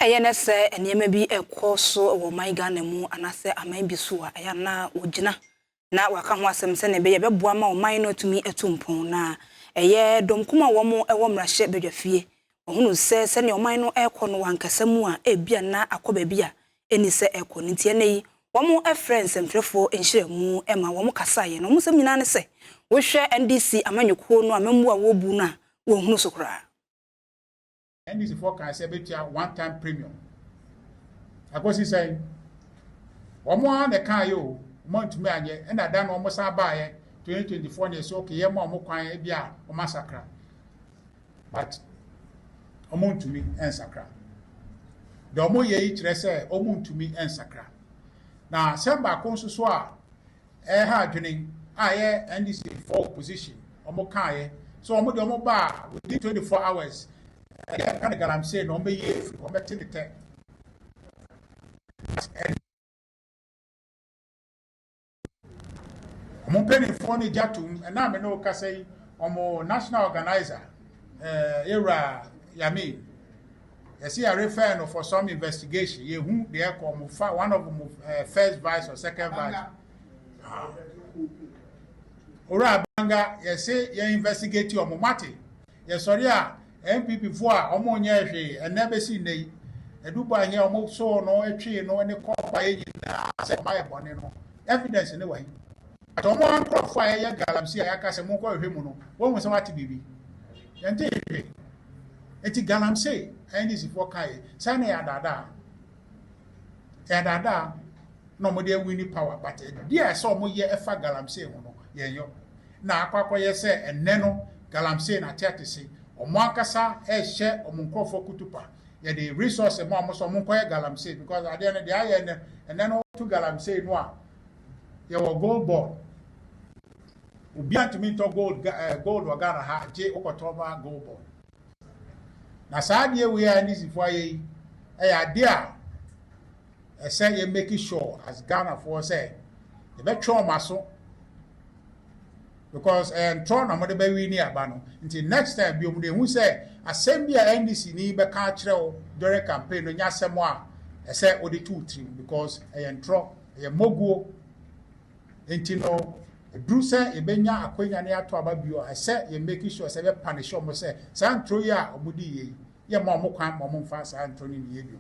Eye ne se enema bi ekoso wo man Ghana mu anase aman bi so a eya na ogina na waka ho asem se ne be ye beboa ma oman no tumi etumpon na eye domkuma wo mo ewo mrahye bedwafie ohunu se ne oman no ekono wankasa mu a ebia na akoba bia eni se ekono ntie ne yi wo mo friends mfrefo enhiremu ema wo mo kasaye no mo sem nyina ne se wo hwe NDC amanyekuo no amembu a wo bu na wo hunu so kra NDC can say betia one-time premium. Akosi say, omo an the kan yo, month me anye, and I done almost abaye 2024 years okay, ye mo kwan e bia o massacre. But omo to me en sakra. The omo ye kire say omo to me en sakra. Na semba konso so a ha adwenin a ye NDC for opposition, omo kan ye. So omo de omo ba within 24 hours. I can't get I'm saying no be years or better the tech. I'm penny for the Jatum, and I'm no Casay, or national organizer, era Yami. You see, I refer for some investigation. You who they are one of them first vice or second vice. Ora Banga, you say you investigate your Momati. Yes, sorry. MPP for omo nya hwe ena si nei eduba nya omo so no etwe no ne kopa ye nyina se my bone no evidence ne wai atomo ankro for ye galamsi aka se mo ko hwe mu no wo hu se wate bibi yente hwe eti galamsi NDC for kai sane ya dada no mo de wini power but dia so mo ye efa galamsi hu no ye yo na akwakọ ye se enne no galamsi na tetese omo akasa ehye omunkofo kutupa ye the resource mo amoso omunkoye galamsey because at the end the aye and then to galamsey no a ye wo gold board obi antimi to gold wa Ghana ha je okotoba gold board na saade we ya NDC for ye ade a say ye make sure as Ghana for say e be twa maso because tron na mode be wi ni aba no until next time bi omude hu say assembly NDC ni be ka kire during campaign no nya asemo a say odi 2-3 because tron moguo until no dru say e be nya akwanya ne ato aba bio say ye make sure say be punish omo say san tro ya omudi ye ma omo kwan ma omo mfa san tro ni ye bio